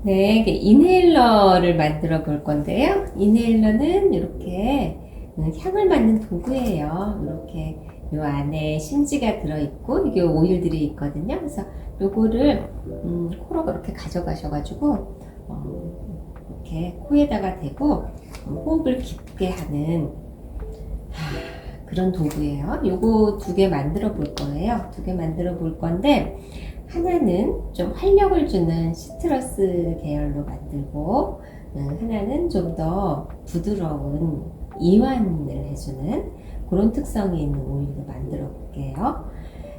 네, 이게 인헤일러를 만들어 볼 건데요. 인헤일러는 이렇게 향을 맡는 도구예요. 이렇게 요 안에 심지가 들어있고 이게 오일들이 있거든요. 그래서 요거를 코로 이렇게 가져가셔가지고 이렇게 코에다가 대고 호흡을 깊게 하는 그런 도구예요. 요거 두 개 만들어 볼 거예요. 두 개 만들어 볼 건데 하나는 좀 활력을 주는 시트러스 계열로 만들고 하나는 좀 더 부드러운 이완을 해주는 그런 특성이 있는 오일로 만들어 볼게요.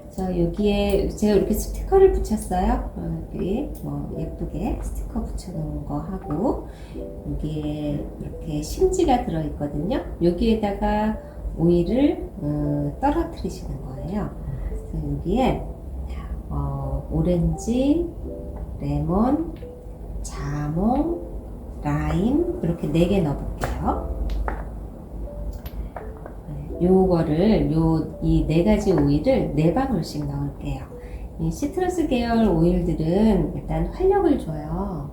그래서 여기에 제가 이렇게 스티커를 붙였어요. 여기 뭐 예쁘게 스티커 붙여놓은 거 하고 여기에 이렇게 심지가 들어있거든요. 여기에다가 오일을 떨어뜨리시는 거예요. 그래서 여기에 오렌지, 레몬, 자몽, 라임 이렇게 4개 넣어볼게요. 요거를 이 4가지 오일을 4방울씩 넣을게요. 이 시트러스 계열 오일들은 일단 활력을 줘요.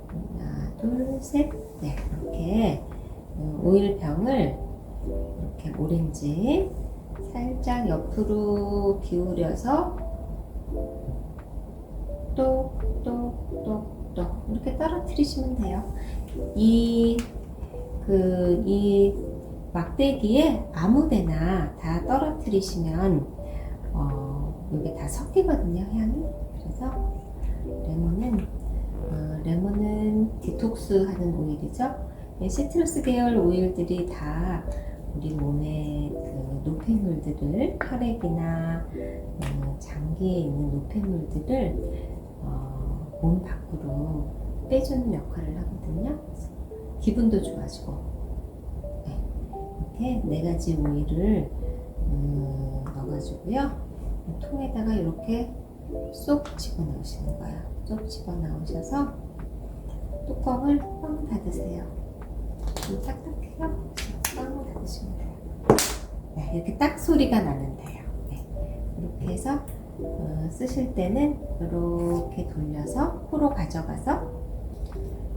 하나, 둘, 셋, 넷 이렇게 오일병을 이렇게 오렌지 살짝 옆으로 기울여서 똑똑똑똑 이렇게 떨어뜨리시면 돼요. 이 막대기에 아무데나 다 떨어뜨리시면 이게 다 섞이거든요, 향이. 그래서 레몬은 디톡스 하는 오일이죠. 시트러스 계열 오일들이 다 우리 몸의 그 노폐물들을 혈액이나 장기에 있는 노폐물들을 몸 밖으로 빼주는 역할을 하거든요. 기분도 좋아지고. 이렇게 4가지 오일을 넣어가지고요. 통에다가 이렇게 쏙 집어넣으시는 거예요. 쏙 집어넣으셔서 뚜껑을 뻥 닫으세요. 좀 딱딱해요. 뻥 닫으시면 돼요. 네, 이렇게 딱 소리가 나면 돼요. 네, 이렇게 해서 쓰실 때는 이렇게 돌려서 코로 가져가서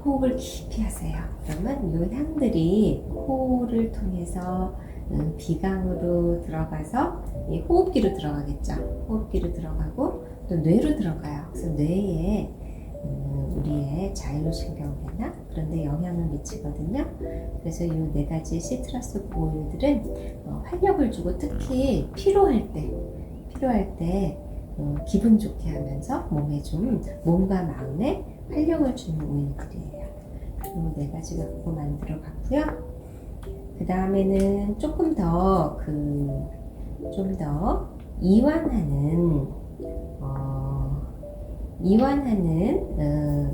호흡을 깊이 하세요. 그러면 이 향들이 코를 통해서 비강으로 들어가서 이 호흡기로 들어가겠죠. 호흡기로 들어가고 또 뇌로 들어가요. 그래서 뇌에 우리의 자율신경계나 그런 데 영향을 미치거든요. 그래서 이 4가지 시트러스 오일들은 활력을 주고 특히 필요할 때 기분 좋게 하면서 몸과 마음에 활력을 주는 오일들이에요. 이 4가지 갖고 만들어 봤고요. 그 다음에는 조금 더 이완하는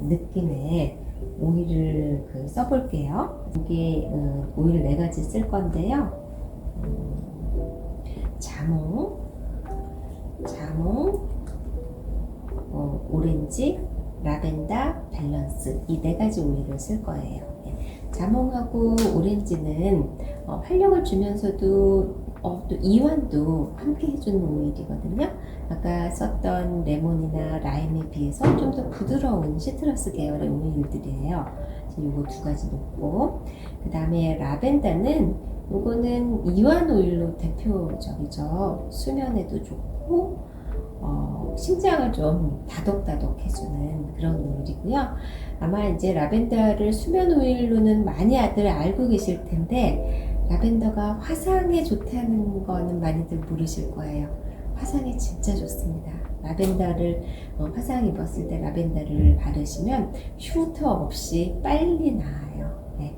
느낌의 오일을 써볼게요. 이게 오일 4가지 쓸 건데요. 자몽, 오렌지, 라벤더, 밸런스 이 4가지 오일을 쓸 거예요. 자몽하고 오렌지는 활력을 주면서도 또 이완도 함께 해주는 오일이거든요. 아까 썼던 레몬이나 라임에 비해서 좀 더 부드러운 시트러스 계열의 오일들이에요. 이거 2가지 넣고 그 다음에 라벤더는 이거는 이완 오일로 대표적이죠. 수면에도 좋고 심장을 좀 다독다독 해주는 그런 오일이고요. 아마 이제 라벤더를 수면 오일로는 많이들 알고 계실 텐데 라벤더가 화상에 좋다는 거는 많이들 모르실 거예요. 화상에 진짜 좋습니다. 라벤더를 화상 입었을 때 라벤더를 바르시면 흉터 없이 빨리 나아요. 네.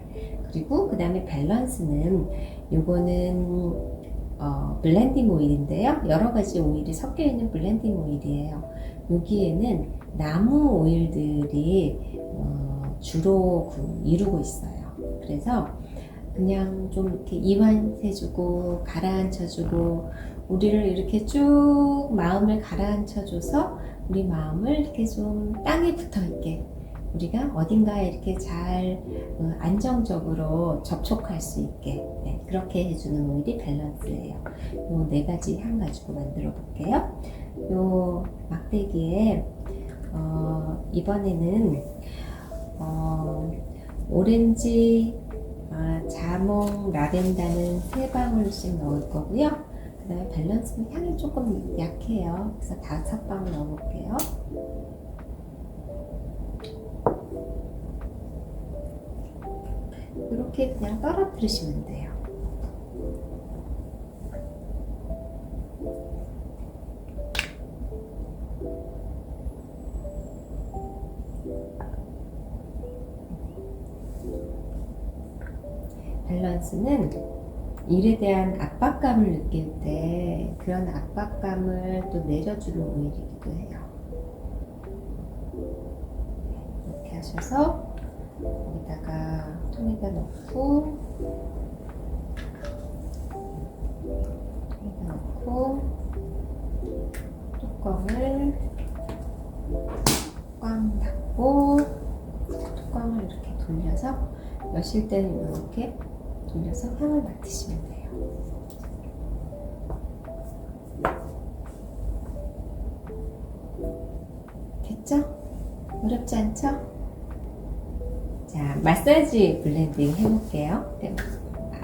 그리고 그 다음에 밸런스는 요거는 블렌딩 오일인데요. 여러가지 오일이 섞여있는 블렌딩 오일이에요. 여기에는 나무 오일들이 주로 이루고 있어요. 그래서 그냥 좀 이렇게 이완해주고 가라앉혀주고 우리를 이렇게 쭉 마음을 가라앉혀줘서 우리 마음을 이렇게 좀 땅에 붙어있게 우리가 어딘가에 이렇게 잘 안정적으로 접촉할 수 있게 그렇게 해주는 오일이 밸런스예요. 요 네 가지 향 가지고 만들어 볼게요. 요 막대기에 이번에는 오렌지, 자몽, 라벤더는 3방울씩 넣을 거고요. 그 다음에 밸런스는 향이 조금 약해요. 그래서 5방울 넣어볼게요. 이렇게 그냥 떨어뜨리시면 돼요. 밸런스는 일에 대한 압박감을 느낄 때 그런 압박감을 또 내려주는 오일이기도 해요. 이렇게 하셔서 여기다가 통에다 넣고 뚜껑을 꽝 닫고 뚜껑을 이렇게 돌려서 여실 때는 이렇게 돌려서 향을 맡으시면 돼요. 됐죠? 어렵지 않죠? 자, 마사지 블렌딩 해볼게요.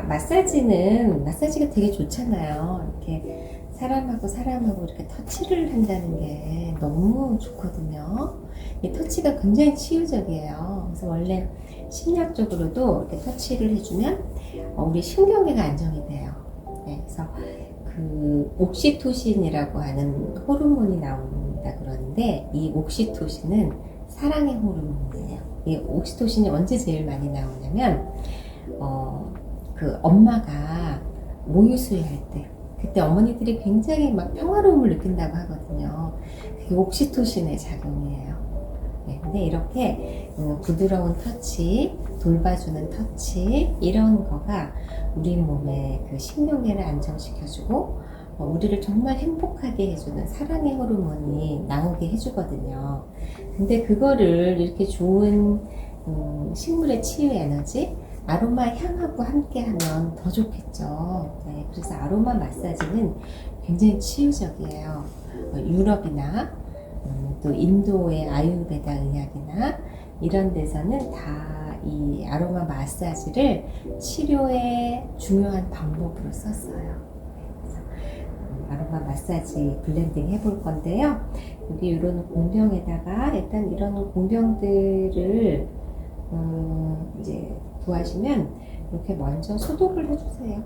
마사지가 되게 좋잖아요. 이렇게 사람하고 이렇게 터치를 한다는 게 너무 좋거든요. 이 터치가 굉장히 치유적이에요. 그래서 원래 심리학적으로도 이렇게 터치를 해주면 우리 신경계가 안정이 돼요. 그래서 그 옥시토신이라고 하는 호르몬이 나온다 그러는데 이 옥시토신은 사랑의 호르몬이에요. 이 옥시토신이 언제 제일 많이 나오냐면 그 엄마가 모유 수유할 때 그때 어머니들이 굉장히 막 평화로움을 느낀다고 하거든요. 그게 옥시토신의 작용이에요. 근데 이렇게 부드러운 터치, 돌봐주는 터치 이런 거가 우리 몸의 그 신경계를 안정시켜주고 우리를 정말 행복하게 해주는 사랑의 호르몬이 나오게 해주거든요. 근데 그거를 이렇게 좋은 식물의 치유 에너지 아로마 향하고 함께 하면 더 좋겠죠. 그래서 아로마 마사지는 굉장히 치유적이에요. 유럽이나 또 인도의 아유르베다 의학이나 이런 데서는 다 이 아로마 마사지를 치료의 중요한 방법으로 썼어요. 그래서 아로마 마사지 블렌딩 해볼 건데요. 여기 이런 공병에다가 일단 이런 공병들을 이제 구하시면 이렇게 먼저 소독을 해주세요.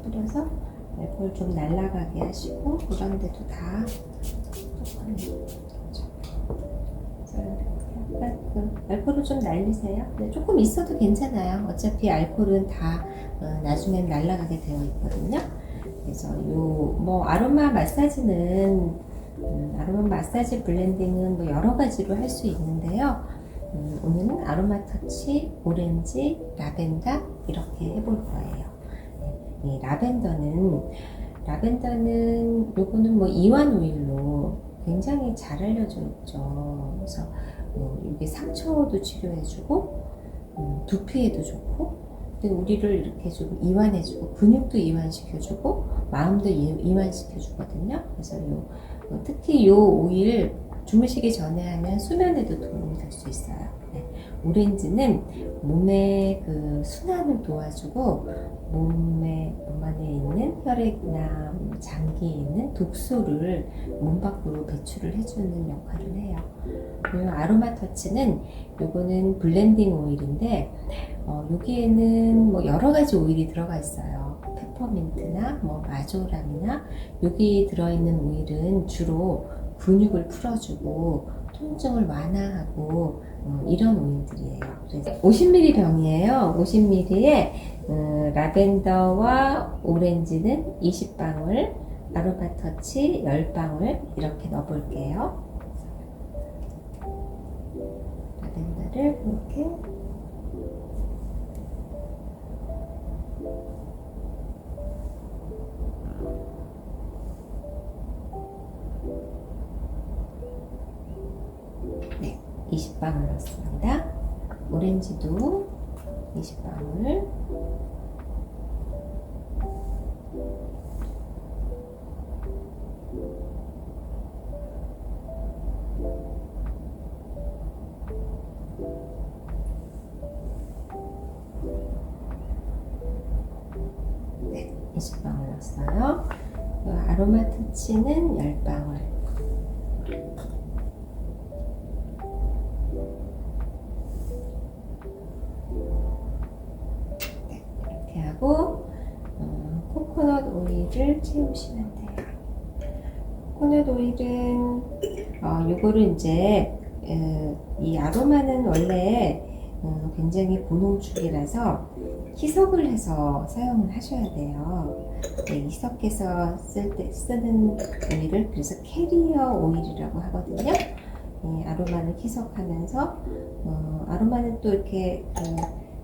뿌려서 알코올 좀 날아가게 하시고 이런 데도 다 알코올을 좀 날리세요. 조금 있어도 괜찮아요. 어차피 알코올은 다 나중엔 날아가게 되어 있거든요. 그래서 뭐 아로마 마사지는 아로마 마사지 블렌딩은 뭐 여러 가지로 할 수 있는데요. 오늘은 아로마 터치, 오렌지, 라벤더 이렇게 해볼 거예요. 이 라벤더는 요거는 뭐 이완 오일로 굉장히 잘 알려져 있죠. 그래서 이게 상처도 치료해주고 두피에도 좋고 근데 우리를 이렇게 좀 이완해주고 근육도 이완시켜주고 마음도 이완시켜주거든요. 그래서 특히 요 오일 주무시기 전에 하면 수면에도 도움이 될 수 있어요. 오렌지는 몸의 그 순환을 도와주고 몸 안에 있는 혈액이나 장기에 있는 독소를 몸 밖으로 배출을 해주는 역할을 해요. 그리고 아로마 터치는 요거는 블렌딩 오일인데 여기에는 뭐 여러 가지 오일이 들어가 있어요. 페퍼민트나 뭐 마조람이나 여기 들어있는 오일은 주로 근육을 풀어주고 통증을 완화하고 이런 오일들이에요. 그래서 50ml 병이에요. 50ml에 라벤더와 오렌지는 20방울, 아로마 터치 10방울 이렇게 넣어볼게요. 라벤더를 이렇게 네, 20방울 넣습니다. 오렌지도 20방울. 네, 20방울 넣었어요. 아로마 터치는 10방울. 네, 이렇게 하고 코코넛 오일을 채우시면 돼요. 코코넛 오일은 요거를 이제 이 아로마는 원래 굉장히 고농축이라서 희석을 해서 사용을 하셔야 돼요. 네, 희석해서 쓰는 오일을 그래서 캐리어 오일이라고 하거든요. 아로마를 희석하면서 아로마는 또 이렇게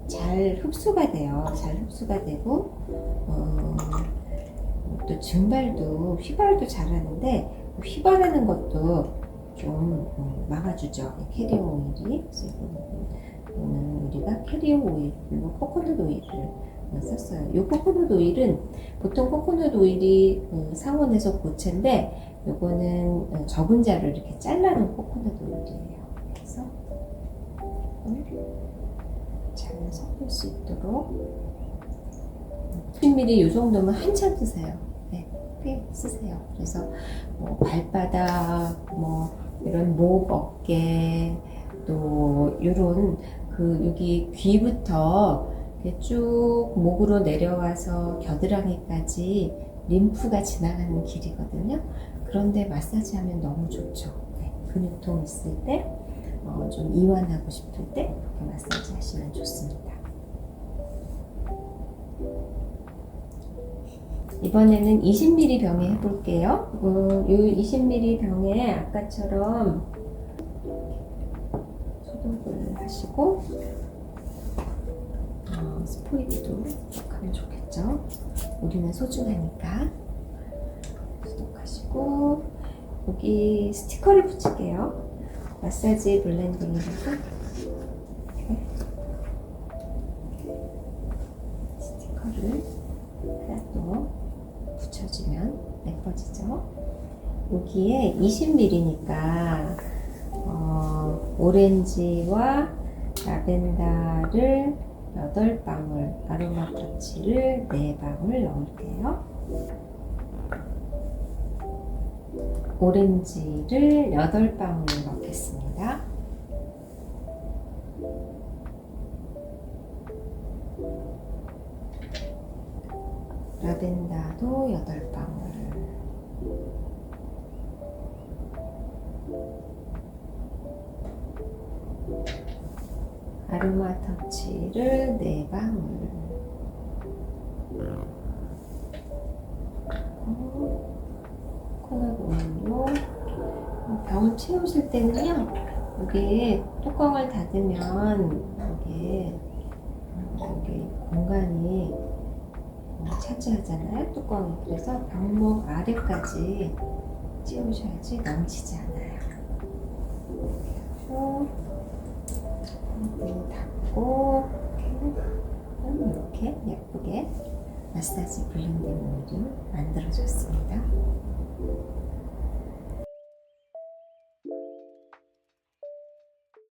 잘 흡수가 돼요. 잘 흡수가 되고 또 증발도 휘발도 잘하는데 휘발하는 것도 좀 막아주죠. 캐리어 오일이. 그래서 이거는 우리가 캐리어 오일 그리고 코코넛 오일을 썼어요. 이 코코넛 오일은 보통 코코넛 오일이 상온에서 고체인데 요거는 저분자를 이렇게 잘라놓은 코코넛 오일이에요. 그래서 잘 섞을 수 있도록 10ml 이 정도면 한참 쓰세요. 네, 꽤 쓰세요. 그래서 뭐 발바닥, 뭐 이런 목, 어깨, 또 요런 여기 귀부터 이렇게 쭉 목으로 내려와서 겨드랑이까지 림프가 지나가는 길이거든요. 그런데 마사지하면 너무 좋죠. 네, 근육통 있을 때, 좀 이완하고 싶을 때 이렇게 마사지 하시면 좋습니다. 이번에는 20ml 병에 해볼게요. 이 20ml 병에 아까처럼 소독을 하시고 스포이트도 하면 좋겠죠. 우리는 소중하니까 소독하시고 여기 스티커를 붙일게요. 마사지 블렌딩이라고 이렇게 스티커를 하나 또 붙여주면 예뻐지죠. 여기에 20ml니까 오렌지와 라벤더를 8방울, 아로마 터치를 4방울 넣을게요. 오렌지를 8방울 넣겠습니다. 라벤더도 8방울. 아로마 터치를 4방울. 코코넛 오일로 병을 채우실 때는요, 여기 뚜껑을 닫으면 여기 공간이 차지하잖아요, 뚜껑이. 그래서 병목 아래까지 채우셔야지 넘치지 않아요. 닫고 이렇게 예쁘게 마사지 블렌딩 오일이 만들어졌습니다.